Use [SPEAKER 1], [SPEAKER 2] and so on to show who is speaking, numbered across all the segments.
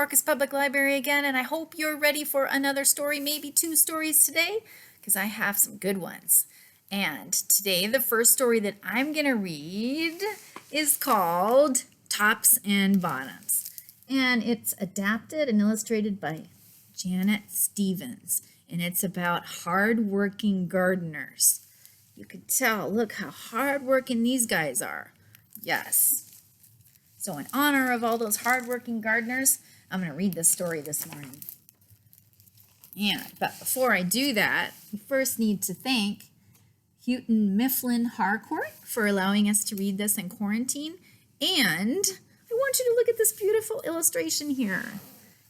[SPEAKER 1] Orcas Public Library again, and I hope you're ready for another story, maybe 2 stories today, because I have some good ones. And today, the first story that I'm going to read is called Tops and Bottoms. And it's adapted and illustrated by Janet Stevens. And it's about hard-working gardeners. You can tell, look how hard-working these guys are. Yes. So in honor of all those hardworking gardeners, I'm going to read this story this morning. But before I do that, we first need to thank Houghton, Mifflin, Harcourt for allowing us to read this in quarantine. And I want you to look at this beautiful illustration here.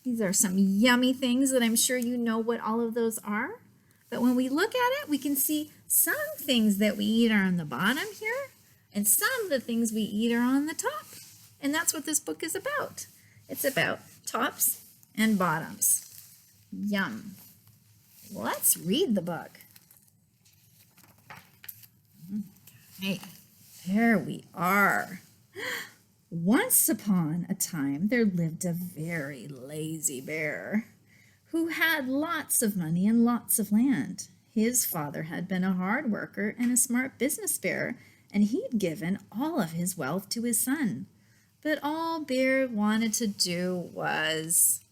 [SPEAKER 1] These are some yummy things that I'm sure you know what all of those are. But when we look at it, we can see some things that we eat are on the bottom here, and some of the things we eat are on the top. And that's what this book is about. It's about tops and bottoms. Yum. Let's read the book. Okay, there we are. Once upon a time, there lived a very lazy bear who had lots of money and lots of land. His father had been a hard worker and a smart business bear, and he'd given all of his wealth to his son. But all Bear wanted to do was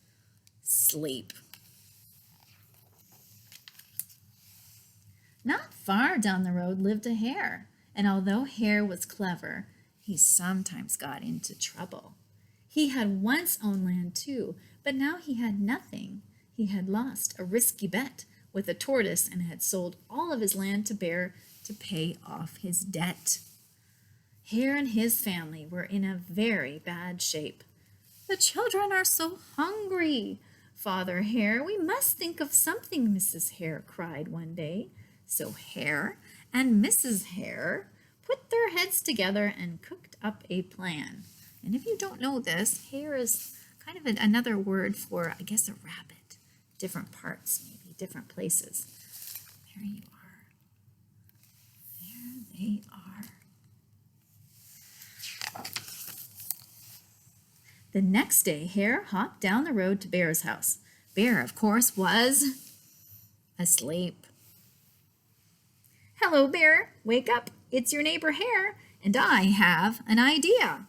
[SPEAKER 1] sleep. Not far down the road lived a hare, and although Hare was clever, he sometimes got into trouble. He had once owned land too, but now he had nothing. He had lost a risky bet with a tortoise and had sold all of his land to Bear to pay off his debt. Hare and his family were in a very bad shape. "The children are so hungry, Father Hare. We must think of something," Mrs. Hare cried one day. So Hare and Mrs. Hare put their heads together and cooked up a plan. And if you don't know this, hare is kind of another word for, I guess, a rabbit. Different parts, maybe, different places. There you are. There they are. The next day, Hare hopped down the road to Bear's house. Bear, of course, was asleep. "Hello, Bear. Wake up. It's your neighbor Hare, and I have an idea."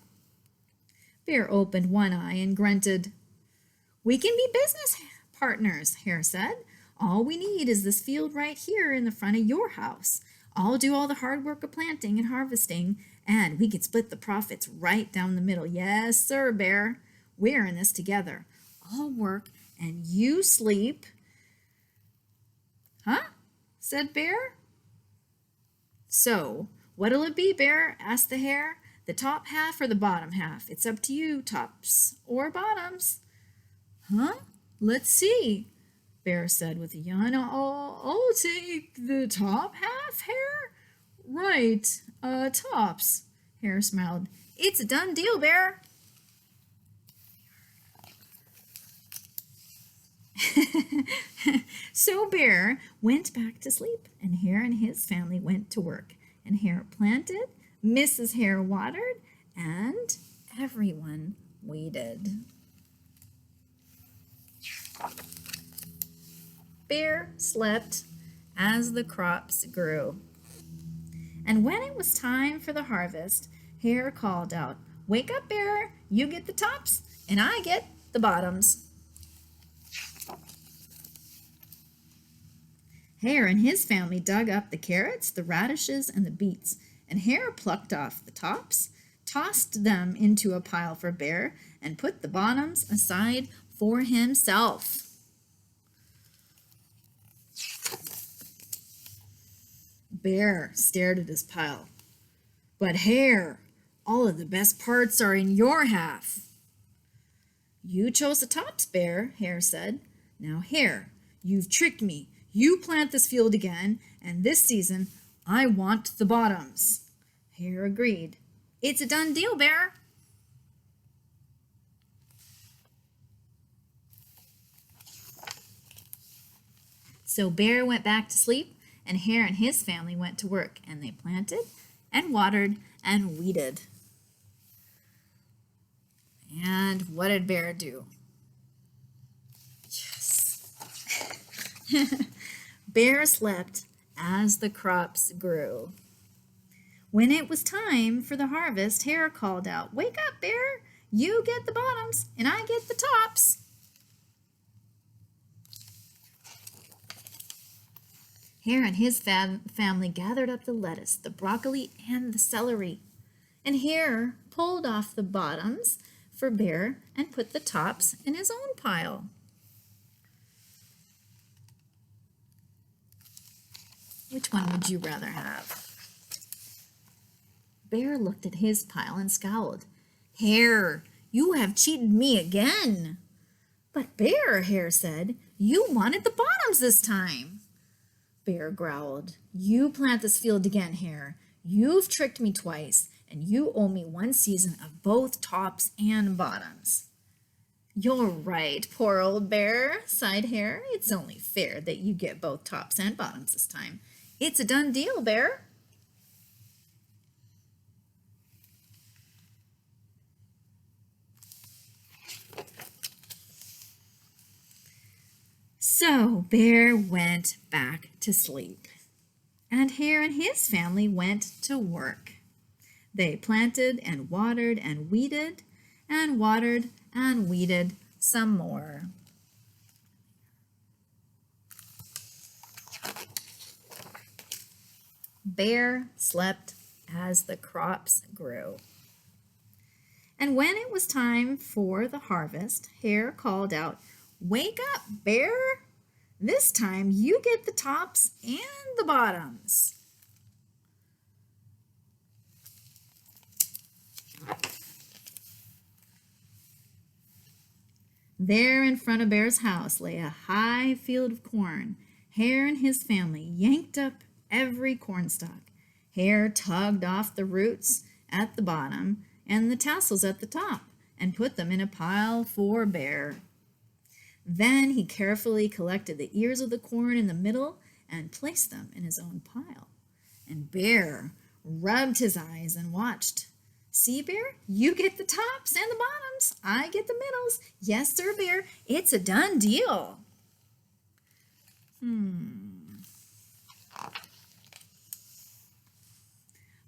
[SPEAKER 1] Bear opened one eye and grunted. "We can be business partners," Hare said. "All we need is this field right here in the front of your house. I'll do all the hard work of planting and harvesting, and we can split the profits right down the middle." "Yes, sir, Bear. We're in this together. I'll work and you sleep." "Huh?" said Bear. "So, what'll it be, Bear?" asked the hare. "The top half or the bottom half? It's up to you, tops or bottoms." "Huh? Let's see," Bear said with a yawn. I'll take the top half, Hare." "Right, tops," Hare smiled. "It's a done deal, Bear." So Bear went back to sleep, and Hare and his family went to work. And Hare planted, Mrs. Hare watered, and everyone waited. Bear slept as the crops grew. And when it was time for the harvest, Hare called out, "Wake up, Bear. You get the tops, and I get the bottoms." Hare and his family dug up the carrots, the radishes, and the beets, and Hare plucked off the tops, tossed them into a pile for Bear, and put the bottoms aside for himself. Bear stared at his pile. "But Hare, all of the best parts are in your half." "You chose the tops, Bear," Hare said. "Now, Hare, you've tricked me. You plant this field again, and this season I want the bottoms." Hare agreed. "It's a done deal, Bear." So Bear went back to sleep, and Hare and his family went to work, and they planted and watered and weeded. And what did Bear do? Bear slept as the crops grew. When it was time for the harvest, Hare called out, "Wake up, Bear! You get the bottoms, and I get the tops." Hare and his family gathered up the lettuce, the broccoli, and the celery. And Hare pulled off the bottoms for Bear and put the tops in his own pile. Which one would you rather have? Bear looked at his pile and scowled. "Hare, you have cheated me again." "But Bear," Hare said, "you wanted the bottoms this time." Bear growled, "You plant this field again, Hare. You've tricked me twice, and you owe me one season of both tops and bottoms." "You're right, poor old Bear," sighed Hare. "It's only fair that you get both tops and bottoms this time. It's a done deal, Bear." So Bear went back to sleep, and Hare and his family went to work. They planted and watered and weeded some more. Bear slept as the crops grew. And when it was time for the harvest, Hare called out, "Wake up, Bear! This time you get the tops and the bottoms." There in front of Bear's house lay a high field of corn. Hare and his family yanked up every cornstalk. Hare tugged off the roots at the bottom and the tassels at the top and put them in a pile for Bear. Then he carefully collected the ears of the corn in the middle and placed them in his own pile. And Bear rubbed his eyes and watched. "See, Bear, you get the tops and the bottoms. I get the middles. Yes, sir, Bear. It's a done deal."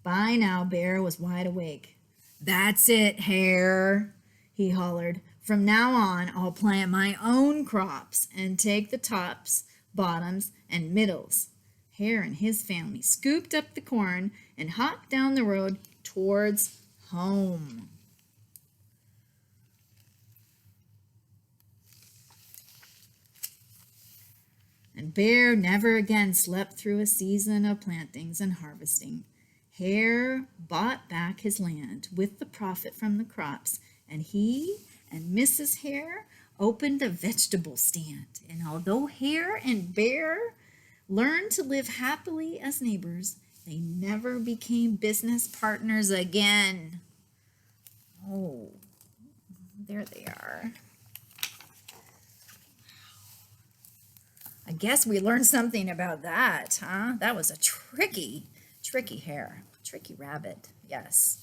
[SPEAKER 1] By now, Bear was wide awake. "That's it, Hare," he hollered. "From now on, I'll plant my own crops and take the tops, bottoms, and middles." Hare and his family scooped up the corn and hopped down the road towards home. And Bear never again slept through a season of plantings and harvesting. Hare bought back his land with the profit from the crops, and he and Mrs. Hare opened a vegetable stand. And although Hare and Bear learned to live happily as neighbors, they never became business partners again. Oh, there they are. I guess we learned something about that, huh? That was a tricky hare, tricky rabbit, yes.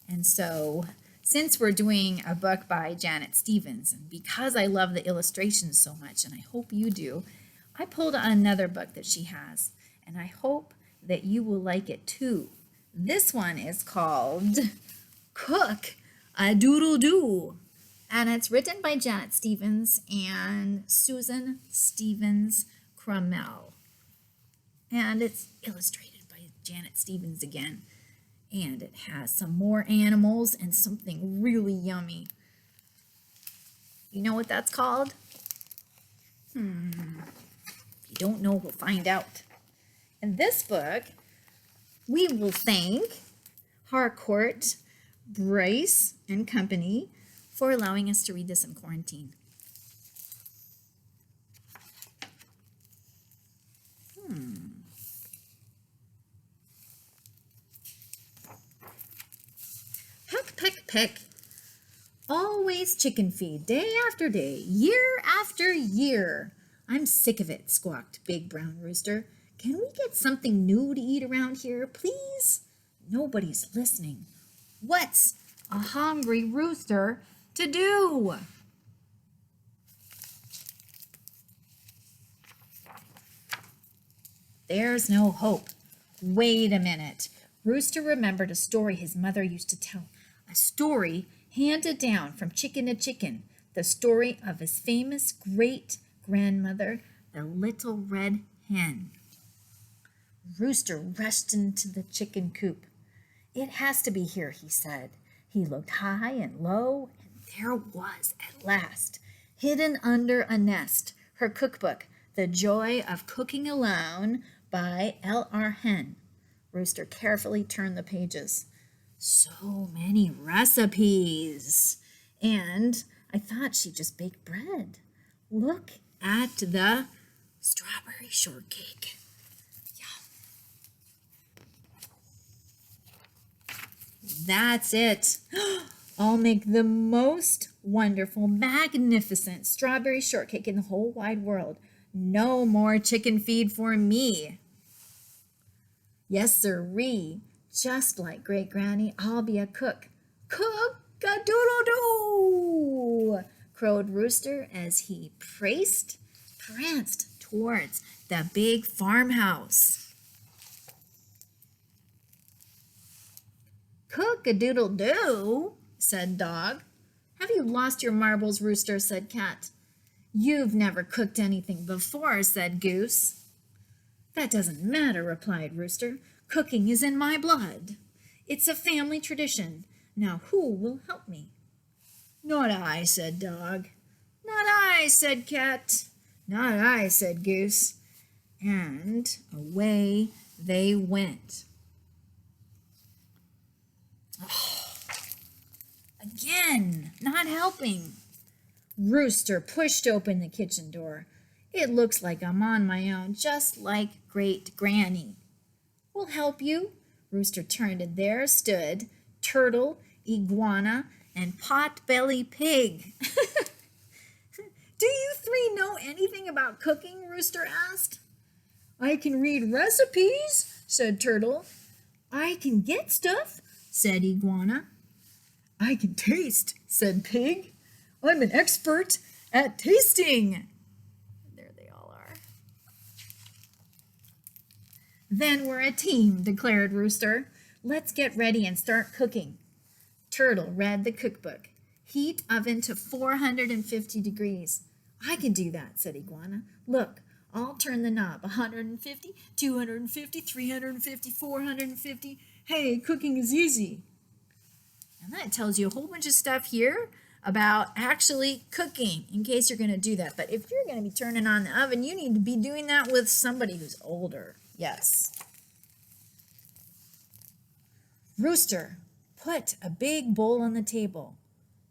[SPEAKER 1] And so, since we're doing a book by Janet Stevens, and because I love the illustrations so much, and I hope you do, I pulled another book that she has, and I hope that you will like it too. This one is called Cook-A-Doodle-Doo, and it's written by Janet Stevens and Susan Stevens Crummel. And it's illustrated by Janet Stevens again. And it has some more animals and something really yummy. You know what that's called? If you don't know, we'll find out. In this book, we will thank Harcourt, Bryce, and Company for allowing us to read this in quarantine. Peck, peck, peck. Always chicken feed, day after day, year after year. I'm sick of it, squawked Big Brown Rooster. Can we get something new to eat around here, please? Nobody's listening. What's a hungry rooster to do? There's no hope. Wait a minute. Rooster remembered a story his mother used to tell. A story handed down from chicken to chicken. The story of his famous great-grandmother, the little red hen. Rooster rushed into the chicken coop. It has to be here, he said. He looked high and low, and there was at last, hidden under a nest, her cookbook, The Joy of Cooking Alone by L.R. Hen. Rooster carefully turned the pages. So many recipes. And I thought she'd just bake bread. Look at the strawberry shortcake. That's it. I'll make the most wonderful, magnificent strawberry shortcake in the whole wide world. No more chicken feed for me. Yes, sirree. Just like Great Granny, I'll be a cook. Cook-A-Doodle-Doo! Crowed Rooster as he pranced towards the big farmhouse. Cook-A-Doodle-Doo, said Dog. Have you lost your marbles, Rooster, said Cat. You've never cooked anything before, said Goose. That doesn't matter, replied Rooster. Cooking is in my blood. It's a family tradition. Now who will help me? Not I, said Dog. Not I, said Cat. Not I, said Goose. And away they went. Oh, again, not helping. Rooster pushed open the kitchen door. It looks like I'm on my own, just like Great Granny. We'll help you. Rooster turned, and there stood Turtle, Iguana, and Pot-Belly Pig. Do you three know anything about cooking? Rooster asked. I can read recipes, said Turtle. I can get stuff, said Iguana. I can taste, said Pig. I'm an expert at tasting. There they all are. Then we're a team, declared Rooster. Let's get ready and start cooking. Turtle read the cookbook. Heat oven to 450 degrees. I can do that, said Iguana. Look, I'll turn the knob. 150, 250, 350, 450. Hey, cooking is easy. And that tells you a whole bunch of stuff here about actually cooking, in case you're going to do that. But if you're going to be turning on the oven, you need to be doing that with somebody who's older. Yes. Rooster put a big bowl on the table.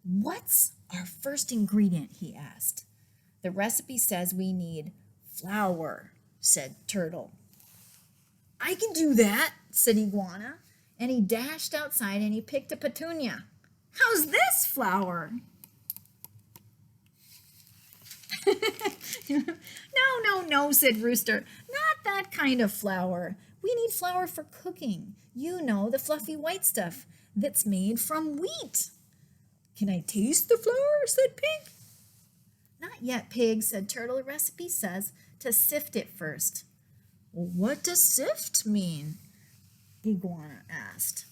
[SPEAKER 1] What's our first ingredient? He asked. The recipe says we need flour, said Turtle. I can do that, said Iguana. And he dashed outside and he picked a petunia. How's this flour? No, said Rooster. Not that kind of flour. We need flour for cooking. You know, the fluffy white stuff that's made from wheat. Can I taste the flour? Said Pig. Not yet, Pig, said Turtle. The recipe says to sift it first. Well, what does sift mean? Iguana asked.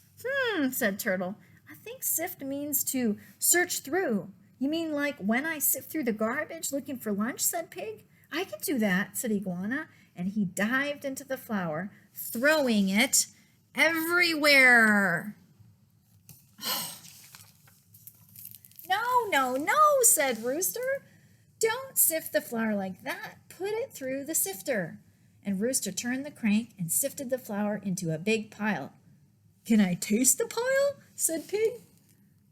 [SPEAKER 1] Said Turtle. I think sift means to search through. You mean like when I sift through the garbage looking for lunch, said Pig. I can do that, said Iguana, and he dived into the flour, throwing it everywhere. No, said Rooster. Don't sift the flour like that. Put it through the sifter. And Rooster turned the crank and sifted the flour into a big pile. Can I taste the pile? Said Pig.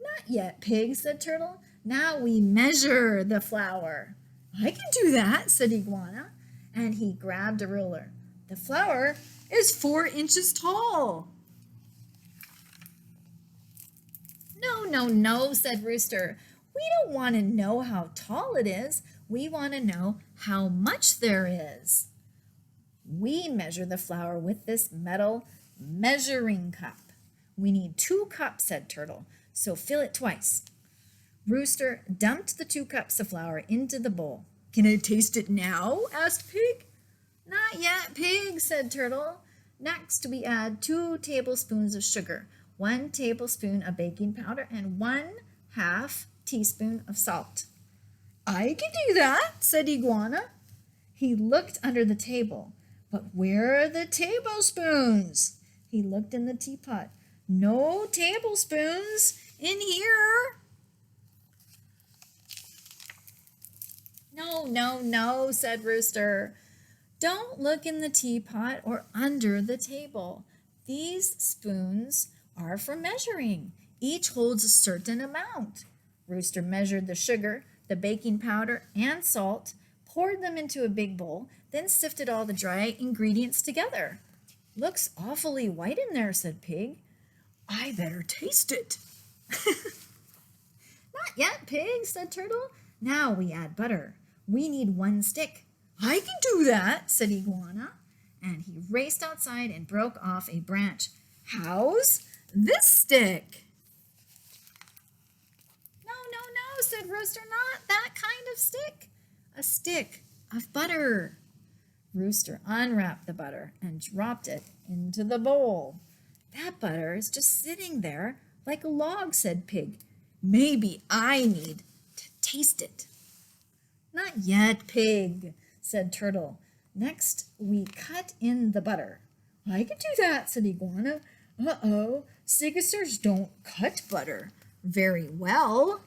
[SPEAKER 1] Not yet, Pig, said Turtle. Now we measure the flour. I can do that, said Iguana, and he grabbed a ruler. The flour is 4 inches tall. No, said Rooster. We don't want to know how tall it is. We want to know how much there is. We measure the flour with this metal measuring cup. We need 2 cups, said Turtle, so fill it twice. Rooster dumped the 2 cups of flour into the bowl. Can I taste it now? Asked Pig. Not yet, Pig, said Turtle. Next, we add 2 tablespoons of sugar, 1 tablespoon of baking powder, and 1/2 teaspoon of salt. I can do that, said Iguana. He looked under the table. But where are the tablespoons? He looked in the teapot. No tablespoons in here. No, no, no, said Rooster. Don't look in the teapot or under the table. These spoons are for measuring. Each holds a certain amount. Rooster measured the sugar, the baking powder, and salt, poured them into a big bowl, then sifted all the dry ingredients together. Looks awfully white in there, said Pig. I better taste it. Not yet, Pig, said Turtle. Now we add butter. We need 1 stick. I can do that, said Iguana. And he raced outside and broke off a branch. How's this stick? No, no, no, said Rooster, not that kind of stick. A stick of butter. Rooster unwrapped the butter and dropped it into the bowl. That butter is just sitting there like a log, said Pig. Maybe I need to taste it. Not yet, Pig, said Turtle. Next, we cut in the butter. I can do that, said Iguana. Uh-oh, Sigisters don't cut butter very well.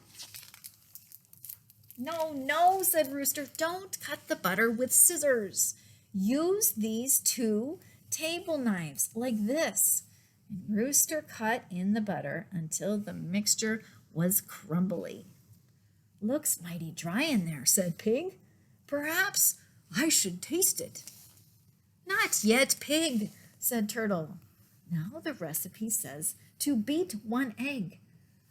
[SPEAKER 1] No, no, said Rooster, don't cut the butter with scissors. Use these 2 table knives like this. And Rooster cut in the butter until the mixture was crumbly. Looks mighty dry in there, said Pig. Perhaps I should taste it. Not yet, Pig, said Turtle. Now the recipe says to beat 1 egg.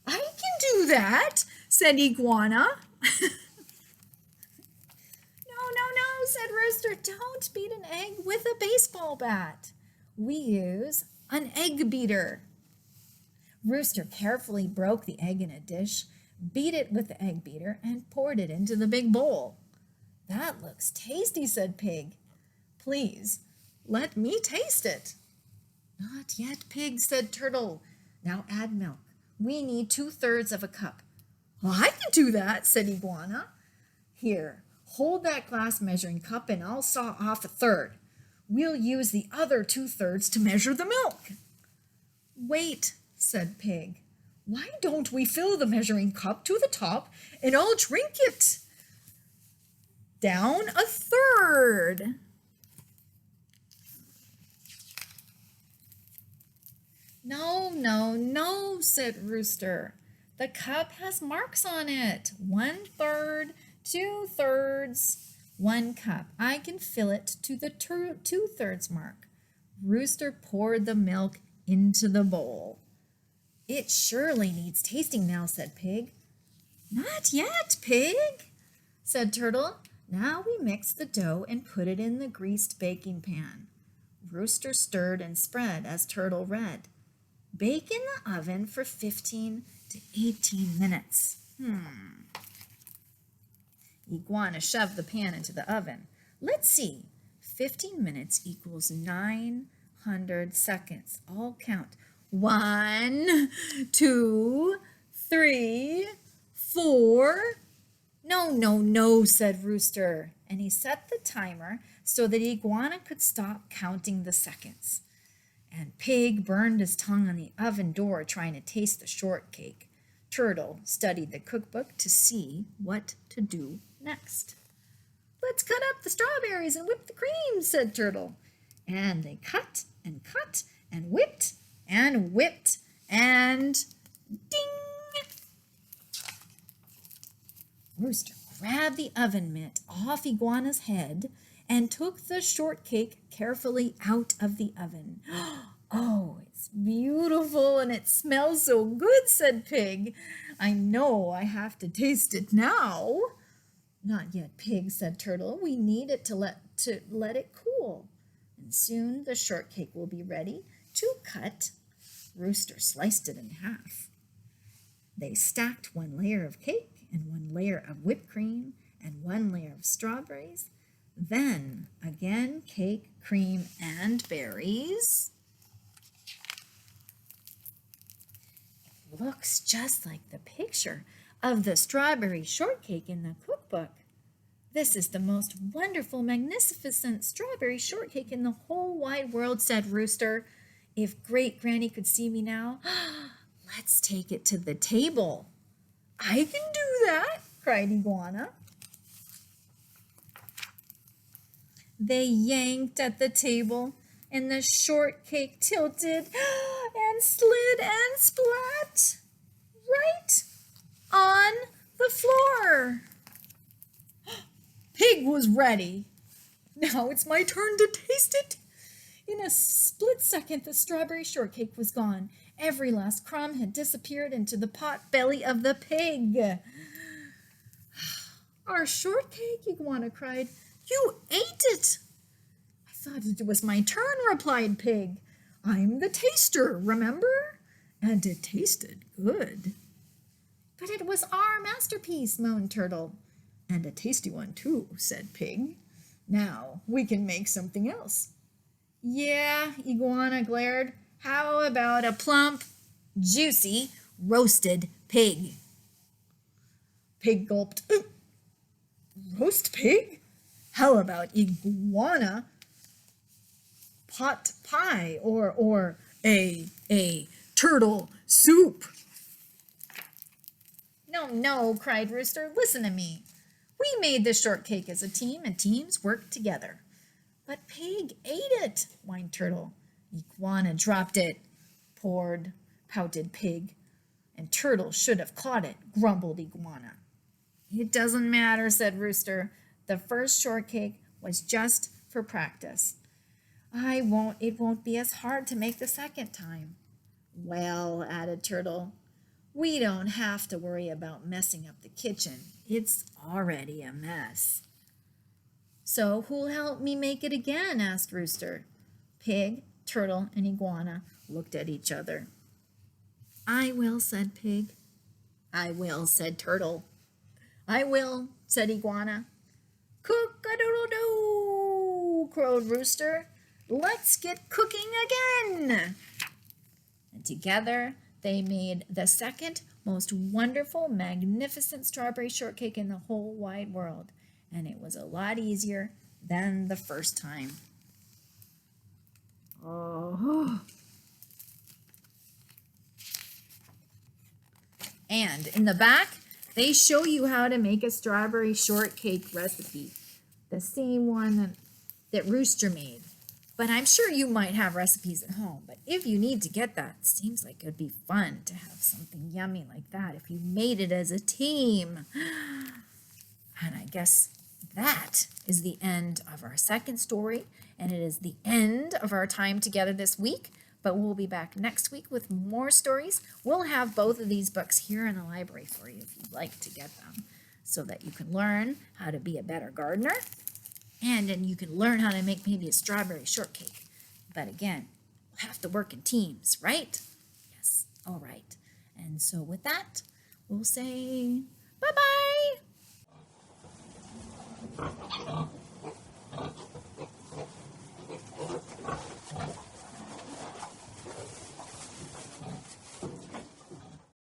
[SPEAKER 1] I can do that, said Iguana. No, said Rooster. Don't beat an egg with a baseball bat. We use an egg beater. Rooster carefully broke the egg in a dish, beat it with the egg beater, and poured it into the big bowl. That looks tasty, said Pig. Please, let me taste it. Not yet, Pig, said Turtle. Now add milk. We need 2/3 of a cup. Well, I can do that, said Iguana. Here, hold that glass measuring cup and I'll saw off 1/3. We'll use the other 2/3 to measure the milk. Wait, said Pig. Why don't we fill the measuring cup to the top and I'll drink it? Down 1/3. No, said Rooster. The cup has marks on it. 1/3, 2/3, 1 cup. I can fill it to the 2/3 mark. Rooster poured the milk into the bowl. It surely needs tasting now, said Pig. Not yet, Pig, said Turtle. Now we mix the dough and put it in the greased baking pan. Rooster stirred and spread as Turtle read. Bake in the oven for 15 to 18 minutes. Iguana shoved the pan into the oven. Let's see. 15 minutes equals 900 seconds. I'll count. 1, 2, 3, 4. No, said Rooster. And he set the timer so that Iguana could stop counting the seconds. And Pig burned his tongue on the oven door trying to taste the shortcake. Turtle studied the cookbook to see what to do next. Let's cut up the strawberries and whip the cream, said Turtle. And they cut and whipped and ding! Rooster grabbed the oven mitt off Iguana's head and took the shortcake carefully out of the oven. Oh, it's beautiful and it smells so good, said Pig. I know I have to taste it now. Not yet, Pig, said Turtle. We need it to let it cool. And soon the shortcake will be ready to cut. Rooster sliced it in half. They stacked 1 layer of cake and 1 layer of whipped cream and 1 layer of strawberries. Then again, cake, cream, and berries. It looks just like the picture of the strawberry shortcake in the cookbook. This is the most wonderful, magnificent strawberry shortcake in the whole wide world, said Rooster. If Great Granny could see me now, let's take it to the table. I can do that, cried Iguana. They yanked at the table, and the shortcake tilted and slid and splat right on the floor. Pig was ready. Now it's my turn to taste it. In a split second, the strawberry shortcake was gone. Every last crumb had disappeared into the pot belly of the pig. Our shortcake, Iguana cried. You ate it. I thought it was my turn, replied Pig. I'm the taster, remember? And it tasted good. But it was our masterpiece, moaned Turtle. And a tasty one, too, said Pig. Now we can make something else. Yeah, Iguana glared. How about a plump, juicy, roasted pig? Pig gulped. Roast pig? How about iguana pot pie or a turtle soup? No, cried Rooster. Listen to me. We made this shortcake as a team, and teams work together. But Pig ate it, whined Turtle. Iguana dropped it, pouted Pig. And Turtle should have caught it, grumbled Iguana. It doesn't matter, said Rooster. The first shortcake was just for practice. It won't be as hard to make the second time. Well, added Turtle, we don't have to worry about messing up the kitchen. It's already a mess. So who'll help me make it again? Asked Rooster. Pig, Turtle, and Iguana looked at each other. I will, said Pig. I will, said Turtle. I will, said Iguana. Cook-A-Doodle-Doo, crowed Rooster. Let's get cooking again. And together they made the second most wonderful, magnificent strawberry shortcake in the whole wide world. And it was a lot easier than the first time. Oh. And in the back, they show you how to make a strawberry shortcake recipe. The same one that Rooster made. But I'm sure you might have recipes at home. But if you need to get that, it seems like it would be fun to have something yummy like that if you made it as a team. And I guess that is the end of our second story. And it is the end of our time together this week. But we'll be back next week with more stories. We'll have both of these books here in the library for you if you'd like to get them, so that you can learn how to be a better gardener. And then you can learn how to make maybe a strawberry shortcake. But again, we'll have to work in teams, right? Yes, all right. And so with that, we'll say bye-bye.